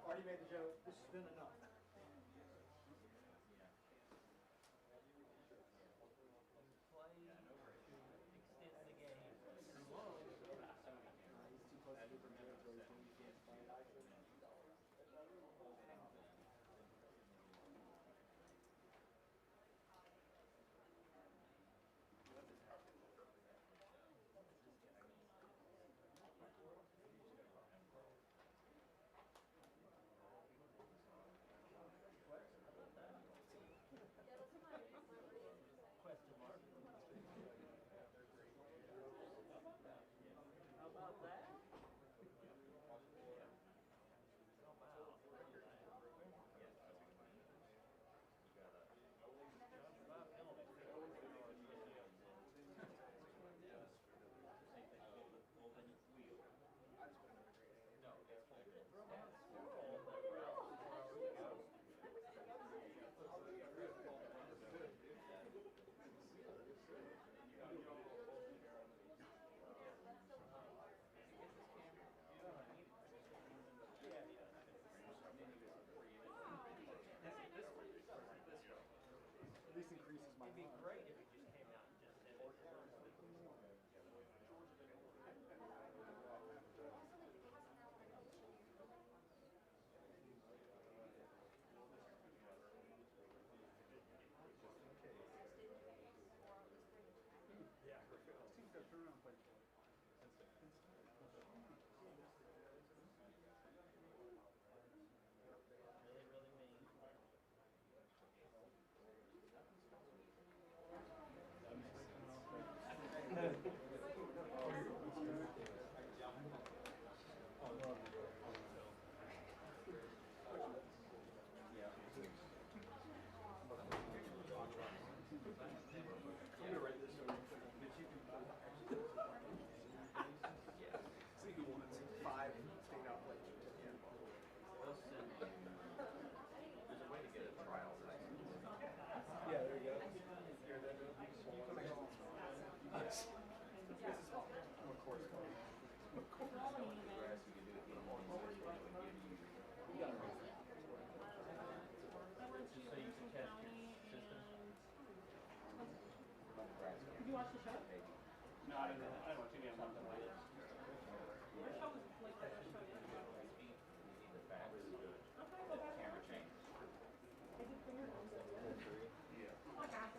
Already made the joke. This has been enough. This increases my. It'd be great if it just came out and just said it. Yeah. Really, really mean. So you want 5 state out plays. There's a way to get a trial license. Yeah, there you go. Of course. Just so you can test your system. Did you watch the show? No, I didn't watch any of something like this. Your show was like that show yesterday. The fact is good. Okay, go back. Camera change. Is it for your home? Yeah. Oh, gosh.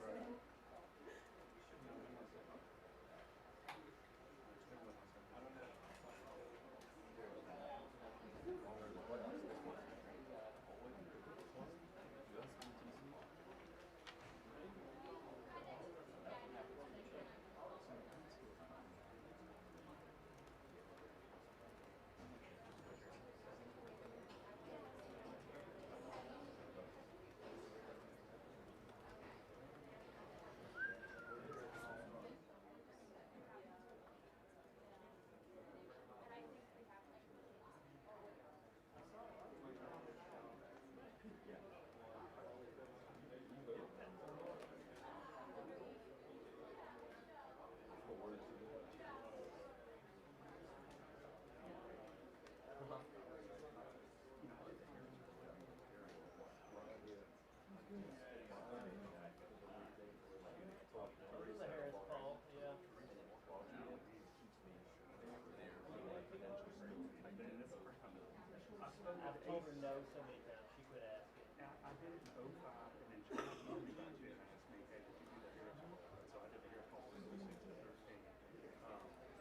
I've told her no so many times. She quit asking. I did it in 05 and then Charlie told me about it and asked me, hey, did you do the hair call? So I did the hair call from 06 to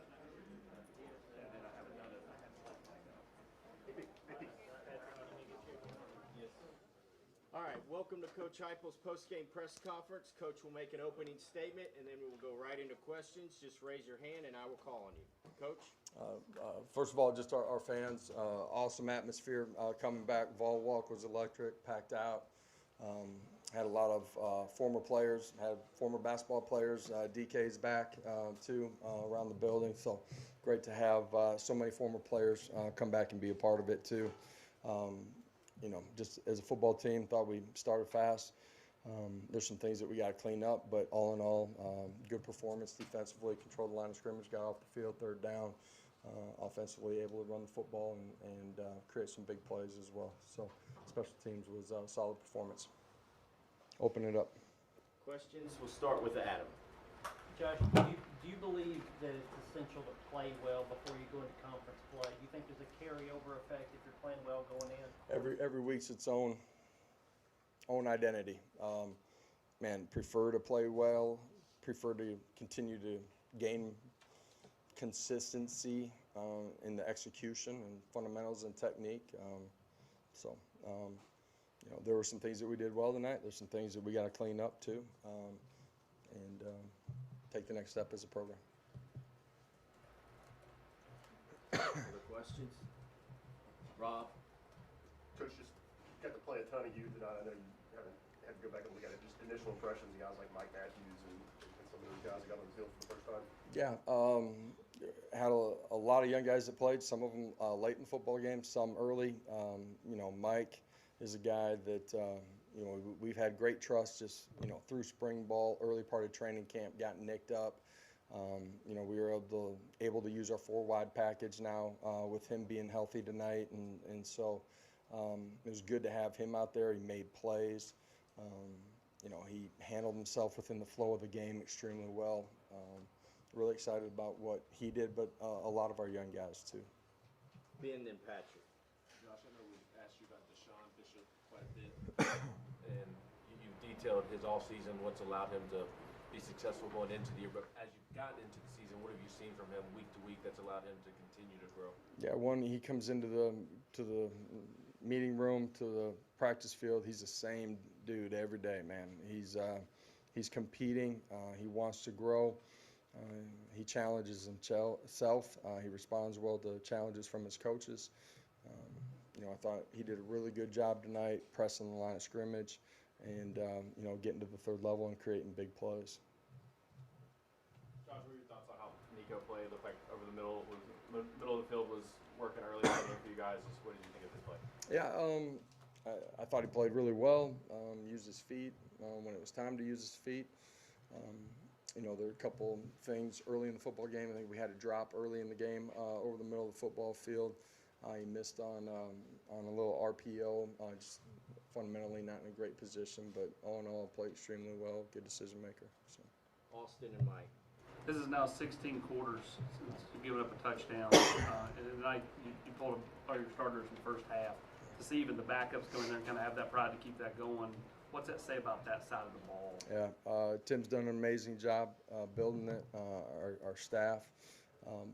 13. And then I haven't done it. I had stuff like that. Yes. All right, welcome to Coach Heupel's post-game press conference. Coach will make an opening statement, and then we will go right into questions. Just raise your hand, and I will call on you. Coach? First of all, just our fans, awesome atmosphere coming back. Vol Walk was electric, packed out. Had a lot of former players, had former basketball players, DK's back too around the building. So great to have so many former players come back and be a part of it too. You know, just as a football team, thought we started fast. There's some things that we got to clean up, but all in all, good performance defensively. Controlled the line of scrimmage, got off the field, third down. offensively able to run the football and create some big plays as well. So special teams was a solid performance. Open it up. Questions? We'll start with Adam. Josh, do you believe that it's essential to play well before you go into conference play? Do you think there's a carryover effect if you're playing well going in? Every week's its own identity. Prefer to play well, prefer to continue to gain consistency in the execution and fundamentals and technique. There were some things that we did well tonight. There's some things that we got to clean up too, and take the next step as a program. Other questions? Rob? Coach, just got to play a ton of youth tonight. I know you haven't had to go back and look at it. Just initial impressions of guys like Mike Matthews and some of those guys that got on the field for the first time. Yeah, had a lot of young guys that played. Some of them late in the football game, some early. Mike is a guy that we've had great trust just through spring ball, early part of training camp, got nicked up. We were able to use our 4-wide package now with him being healthy tonight, and so it was good to have him out there. He made plays. He handled himself within the flow of the game extremely well. Really excited about what he did, but a lot of our young guys too. Ben, then Patrick. Josh, I know we've asked you about Deshaun Bishop quite a bit, and you detailed his offseason, what's allowed him to be successful going into the year. But as you've gotten into the season, what have you seen from him week to week that's allowed him to continue to grow? Yeah, he comes into the meeting room, to the practice field. He's the same dude every day, man. He's competing. He wants to grow. He challenges himself. He responds well to challenges from his coaches. I thought he did a really good job tonight, pressing the line of scrimmage, and getting to the third level and creating big plays. Josh, what were your thoughts on how Nico played? It looked like over the middle of the field was working early in the game for you guys. Just what did you think of his play? Yeah, I thought he played really well. Used his feet when it was time to use his feet. There were a couple things early in the football game. I think we had a drop early in the game over the middle of the football field. He missed on a little RPO, just fundamentally not in a great position, but all in all, played extremely well. Good decision maker. So. Austin and Mike. This is now 16 quarters since you've given up a touchdown. And tonight you pulled all your starters in the first half. To see even the backups come in there and kind of have that pride to keep that going, what's that say about that side of the ball? Yeah, Tim's done an amazing job building it, our staff,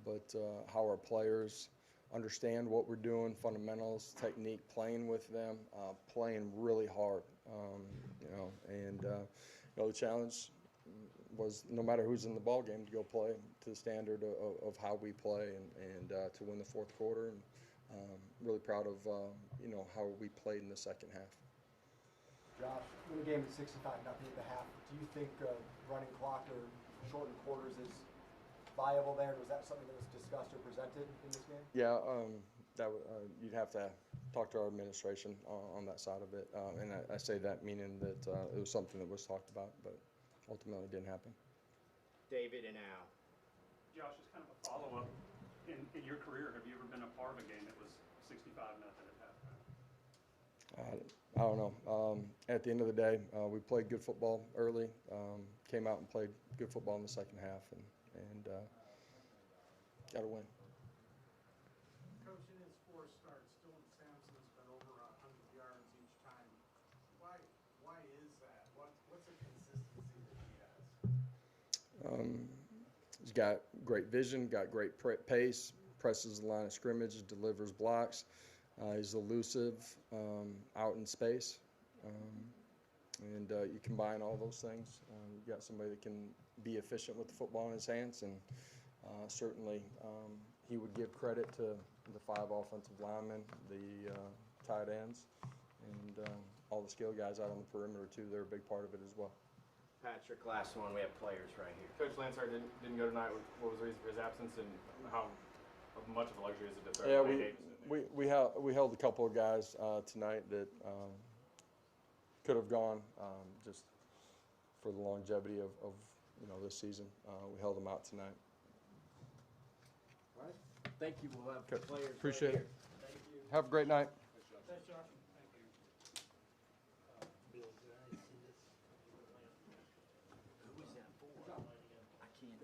but how our players understand what we're doing, fundamentals, technique, playing with them, playing really hard, the challenge was no matter who's in the ball game to go play to the standard of how we play and to win the fourth quarter, and really proud of how we played in the second half. Josh, when the game is 65-0 at the half, do you think running clock or shortened quarters is viable there? Was that something that was discussed or presented in this game? Yeah, you'd have to talk to our administration on that side of it, and I say that meaning that it was something that was talked about, but ultimately didn't happen. David and Al. Josh, just kind of a follow-up. In your career, have you ever been a part of a game that was 65-0 at halftime? I don't know. At the end of the day, we played good football early, came out and played good football in the second half, and got to win. Coach, in his 4 starts, Dylan Sampson's been over 100 yards each time. Why is that? What's the consistency that he has? He's got great vision, got great pace, presses the line of scrimmage, delivers blocks. He's elusive out in space, and you combine all those things. You've got somebody that can be efficient with the football in his hands, and certainly he would give credit to the 5 offensive linemen, the tight ends, and all the skill guys out on the perimeter too. They're a big part of it as well. Patrick, last one. We have players right here. Coach Lansard didn't go tonight. What was the reason for his absence, and how much of a luxury is it to throw we held a couple of guys tonight that could have gone just for the longevity of this season. We held them out tonight. All right. Thank you. We'll have Okay. players Appreciate right it. Have a great night. Thanks, Josh. Who is that for? I can't.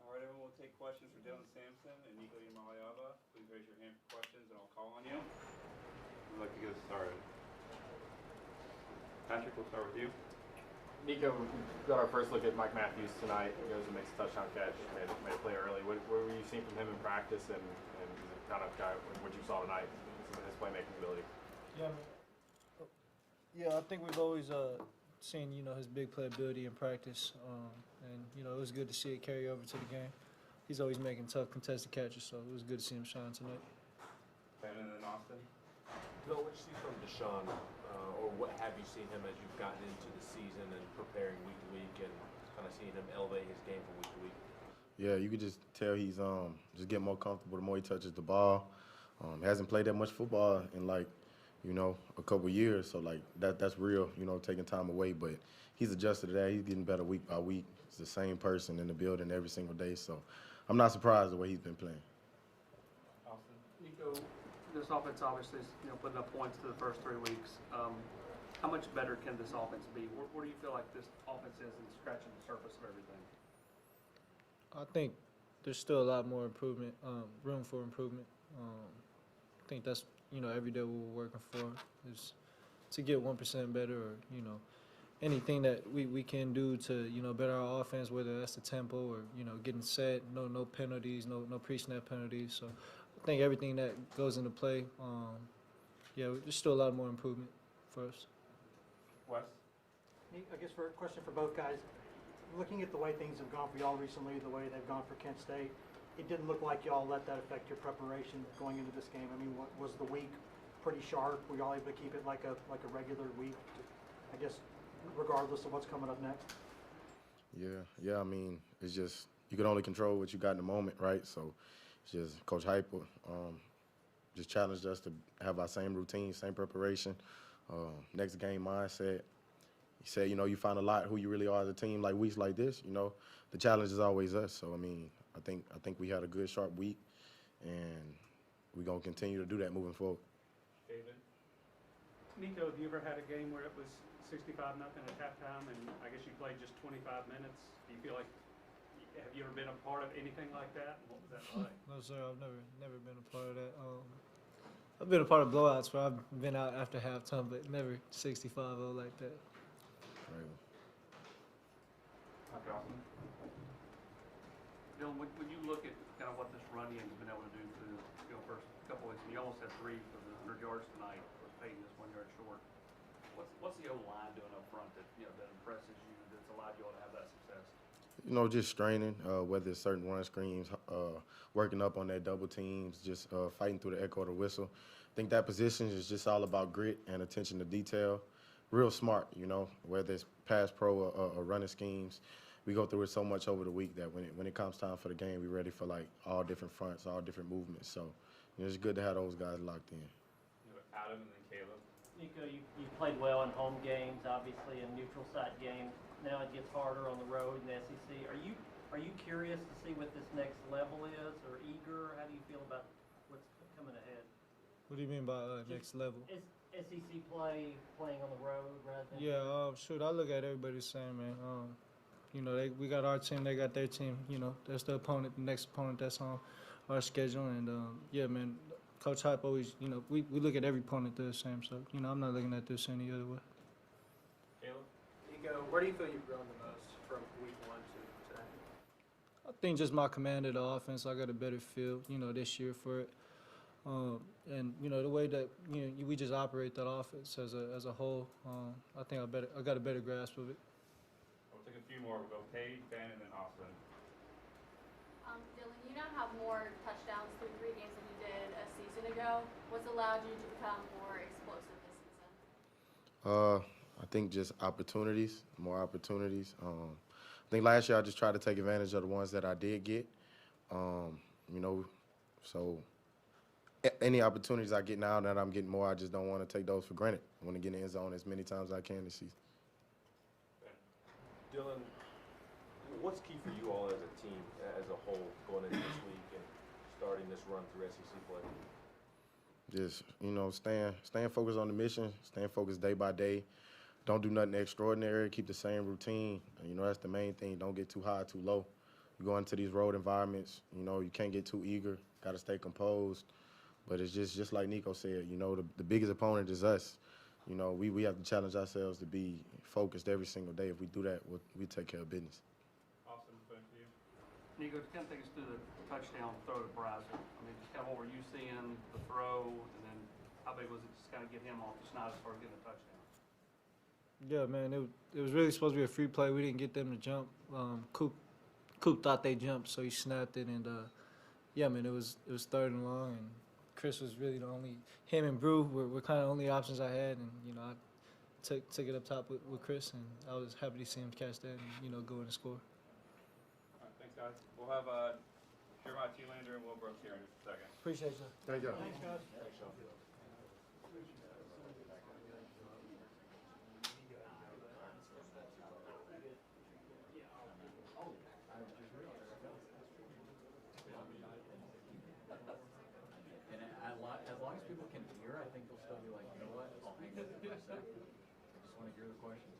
All right, everyone, we'll take questions for Dylan Sampson and Nico Yamaliava. Please raise your hand for questions and I'll call on you. Who'd like to get us started? Patrick, we'll start with you. Nico, we got our first look at Mike Matthews tonight. He goes and makes a touchdown catch, made a play early. What were you seeing from him in practice, and is it kind of guy what you saw tonight, some of his playmaking ability? Yeah, I think we've always seen, his big playability in practice, and it was good to see it carry over to the game. He's always making tough contested catches, so it was good to see him shine tonight. Ben and then Austin. Bill, what you see from Deshaun, or what have you seen him as you've gotten into the season and preparing week to week and kind of seeing him elevate his game from week to week? Yeah, you could just tell he's just getting more comfortable the more he touches the ball. Hasn't played that much football in a couple years, so that's real, taking time away. But he's adjusted to that. He's getting better week by week. He's the same person in the building every single day, so I'm not surprised the way he's been playing. Austin. Nico, this offense obviously is putting up points to the first 3 weeks. How much better can this offense be? Where do you feel like this offense is in scratching the surface of everything? I think there's still a lot more improvement, room for improvement. I think that's, every day what we're working for is to get 1% better, or, anything that we can do to, better our offense, whether that's the tempo or, getting set, no penalties, no pre-snap penalties. So I think everything that goes into play, there's still a lot more improvement for us. Wes. I guess for a question for both guys, looking at the way things have gone for y'all recently, the way they've gone for Kent State, it didn't look like y'all let that affect your preparation going into this game. I mean, was the week pretty sharp? Were y'all able to keep it like a regular week, I guess, regardless of what's coming up next? Yeah. I mean, it's just you can only control what you got in the moment, right? So it's just Coach Heupel just challenged us to have our same routine, same preparation, next game mindset. He said, you find a lot who you really are as a team like weeks like this. The challenge is always us. So I mean, I think we had a good sharp week, and we're gonna continue to do that moving forward. David. Nico, have you ever had a game where it was 65-0 at halftime, and I guess you played just 25 minutes? Do you feel like, have you ever been a part of anything like that? What was that like? No, sir, I've never been a part of that. I've been a part of blowouts where I've been out after halftime, but never 65-0 like that. Right. Okay, Austin. Dylan, when you look at kind of what this run in has been able to do through the first couple weeks, and you almost had 3 for the 100 yards tonight, with Peyton just 1 yard short. What's the O-line doing up front that that impresses you, that's allowed you all to have that success? Just straining, whether it's certain run screens, working up on that double teams, just fighting through the echo of the whistle. I think that position is just all about grit and attention to detail. Real smart, whether it's pass pro or running schemes. We go through it so much over the week that when it comes time for the game, we're ready for all different fronts, all different movements. So it's good to have those guys locked in. Adam and then Caleb. Nico, you played well in home games, obviously in neutral site games. Now it gets harder on the road in the SEC. Are Are you curious to see what this next level is, or eager? How do you feel about what's coming ahead? What do you mean by next level? Is SEC play, playing on the road rather than? Yeah, shoot, I look at everybody the same, man. You know, we got our team, they got their team. You know, that's the opponent, the next opponent that's on our schedule. And, yeah, man, Coach Hype always, you know, we look at every opponent the same. So, you know, I'm not looking at this any other way. Caleb? Nico, where do you feel you've grown the most from week 1 to today? I think just my command of the offense, I got a better feel, you know, this year for it. And, you know, the way that, you know, we just operate that offense as a whole, I think I got a better grasp of it. We'll take a few more. We'll go Paige, Ben, and then Austin. Dylan, you now have more touchdowns through 3 games than you did a season ago. What's allowed you to become more explosive this season? I think just opportunities, more opportunities. I think last year I just tried to take advantage of the ones that I did get. You know, so any opportunities I get now that I'm getting more, I just don't want to take those for granted. I want to get in the end zone as many times as I can this season. Dylan, what's key for you all as a team, as a whole, going into this week and starting this run through SEC play? Just, you know, staying focused on the mission, staying focused day by day. Don't do nothing extraordinary. Keep the same routine. You know, that's the main thing. Don't get too high, too low. You go into these road environments, you know, you can't get too eager. Got to stay composed. But it's just like Nico said, you know, the biggest opponent is us. You know, we have to challenge ourselves to be focused every single day. If we do that, we take care of business. Austin, back to you. Nico, just kind of take us through the touchdown throw to Bryson. I mean, just kind of what were you seeing, the throw, and then how big was it just kind of get him off the snide as far as getting a touchdown? Yeah, man, it was really supposed to be a free play. We didn't get them to jump. Coop thought they jumped, so he snapped it, and yeah, man, it was 3rd and long, and Chris was really the only, him and Brew were kind of the only options I had, and you know I took it up top with Chris, and I was happy to see him catch that and you know go in and score. All right, thanks, guys. We'll have Jeremiah Telander and Will Brooks here in just a second. Appreciate you. Thank you. Thanks, guys. Thanks, Sean. As long as people can hear, I think they'll still be like, you know what, I'll hang up for a second. I just want to hear the questions.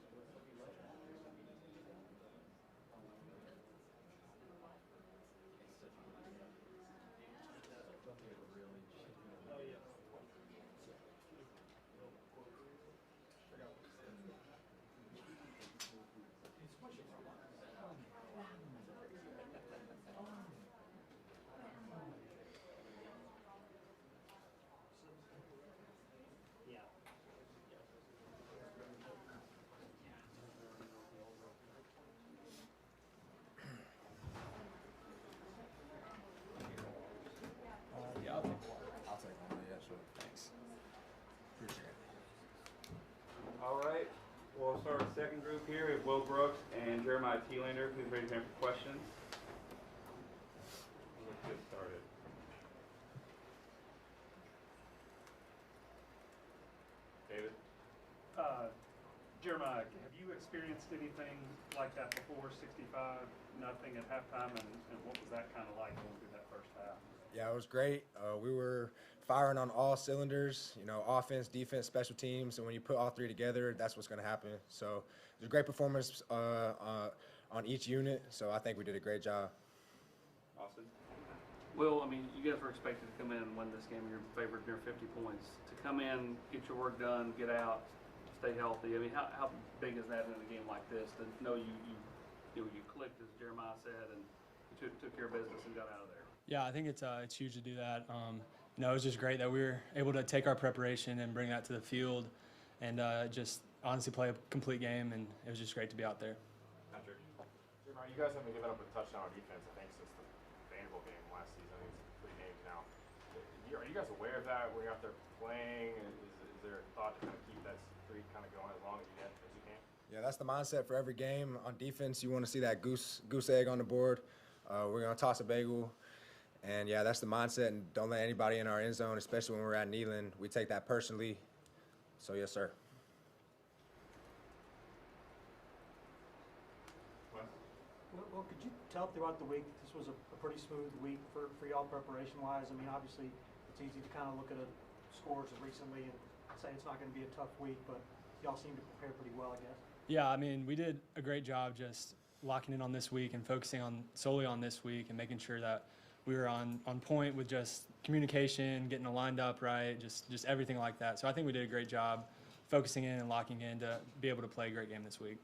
Yeah, I'll take one. Yeah, sure. Thanks. Appreciate it. All right. We'll start our second group here. We have Will Brooks and Jeremiah Telander. Please raise your hand for questions. Let's get started. David? Jeremiah, have you experienced anything like that before, 65-0 at halftime, and what was that kind of like going through that first half? Yeah, it was great. We were firing on all cylinders, you know, offense, defense, special teams, and when you put all 3 together, that's what's going to happen. So it was a great performance on each unit, so I think we did a great job. Austin? Well, I mean, you guys were expected to come in and win this game. You're favored near 50 points. To come in, get your work done, get out, stay healthy. I mean, how big is that in a game like this to know you clicked, as Jeremiah said, and you took care of business and got out of there? Yeah, I think it's huge to do that. You know, it was just great that we were able to take our preparation and bring that to the field, and just honestly play a complete game. And it was just great to be out there. Patrick, Jeremiah, you guys haven't given up a touchdown on defense, I think, since the Vanderbilt game last season. I think it's 3 games now. Are you guys aware of that? When you're out there playing, is there a thought to kind of keep that streak kind of going as long as you can? Yeah, that's the mindset for every game. On defense, you want to see that goose egg on the board. We're going to toss a bagel. And, yeah, that's the mindset, and don't let anybody in our end zone, especially when we're at Neyland. We take that personally. So, yes, sir. Well, could you tell throughout the week this was a pretty smooth week for y'all preparation-wise? I mean, obviously, it's easy to kind of look at the scores of recently and say it's not going to be a tough week, but y'all seem to prepare pretty well, I guess. Yeah, I mean, we did a great job just locking in on this week and focusing solely on this week and making sure that we were on point with just communication, getting it lined up right, just everything like that. So I think we did a great job focusing in and locking in to be able to play a great game this week.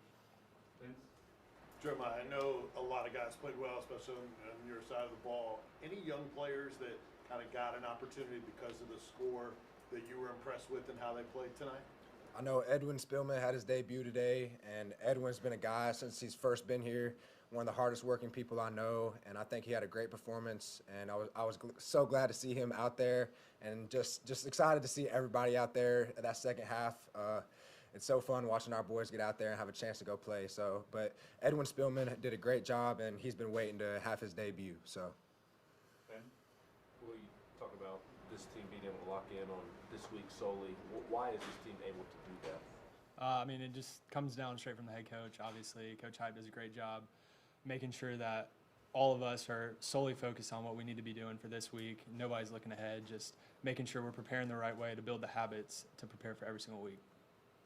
Jeremiah, I know a lot of guys played well, especially on your side of the ball. Any young players that kind of got an opportunity because of the score that you were impressed with and how they played tonight? I know Edwin Spillman had his debut today, and Edwin's been a guy since he's first been here, one of the hardest working people I know, and I think he had a great performance, and I was so glad to see him out there, and just excited to see everybody out there at that second half. It's so fun watching our boys get out there and have a chance to go play. So, but Edwin Spillman did a great job, and he's been waiting to have his debut. So. Ben, well, you talk about this team being able to lock in on this week solely. Why is this team able to do that? I mean, it just comes down straight from the head coach. Obviously, Coach Hype does a great job making sure that all of us are solely focused on what we need to be doing for this week. Nobody's looking ahead, just making sure we're preparing the right way to build the habits to prepare for every single week.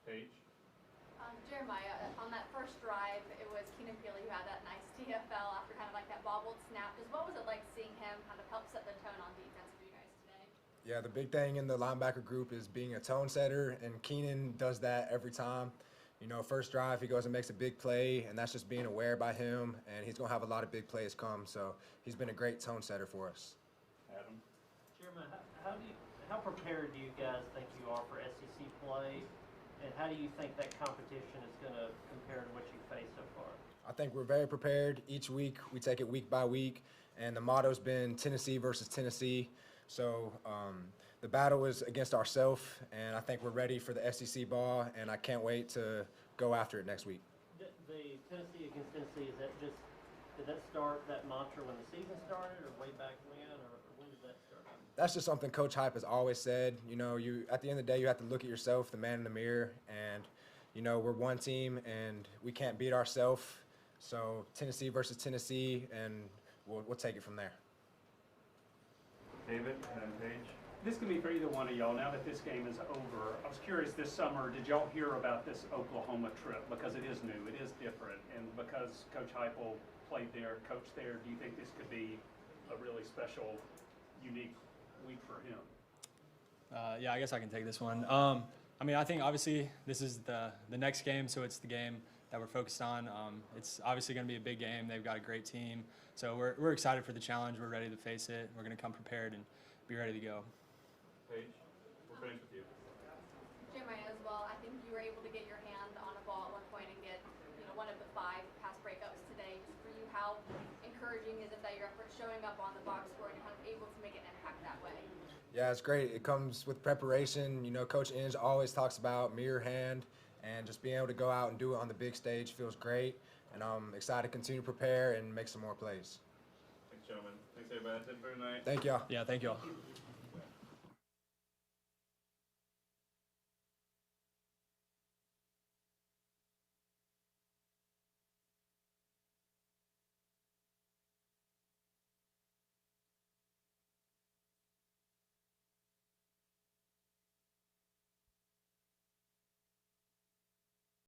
Paige? Jeremiah, on that first drive, it was Keenan Peely who had that nice TFL after kind of like that bobbled snap. Just what was it like seeing him kind of help set the tone on defense for you guys today? Yeah, the big thing in the linebacker group is being a tone setter, and Keenan does that every time. You know, first drive, he goes and makes a big play, and that's just being aware by him, and he's going to have a lot of big plays come. So he's been a great tone setter for us. Adam? Jeremiah, how prepared do you guys think you are for SEC play? And how do you think that competition is going to compare to what you faced so far? I think we're very prepared. Each week, we take it week by week, and the motto's been Tennessee versus Tennessee. So the battle is against ourselves, and I think we're ready for the SEC ball, and I can't wait to go after it next week. The Tennessee against Tennessee, did that start, that mantra, when the season started, or way back when, or when did that start? That's just something Coach Hype has always said. You know, at the end of the day, you have to look at yourself, the man in the mirror, and, you know, we're one team, and we can't beat ourselves. So Tennessee versus Tennessee, and we'll take it from there. David and then Paige? This can be for either one of y'all. Now that this game is over, I was curious this summer, did y'all hear about this Oklahoma trip? Because it is new, it is different, and because Coach Heupel played there, coached there, do you think this could be a really special, unique week for him? Yeah, I guess I can take this one. I mean, I think obviously this is the next game, so it's the game that we're focused on. It's obviously going to be a big game. They've got a great team, so we're excited for the challenge. We're ready to face it. We're going to come prepared and be ready to go. Paige, we're finished with you. Jeremiah, as well, I think you were able to get your hand on a ball at one point and get, you know, one of the 5 pass breakups today. Just for you, how encouraging is it that your efforts showing up on the box score and you're kind of able to make an impact that way? Yeah, it's great. It comes with preparation. You know, Coach Inge always talks about mirror hand, and just being able to go out and do it on the big stage feels great. And I'm excited to continue to prepare and make some more plays. Thanks, gentlemen. Thanks, everybody. That's it for tonight. Thank y'all. Yeah, thank y'all.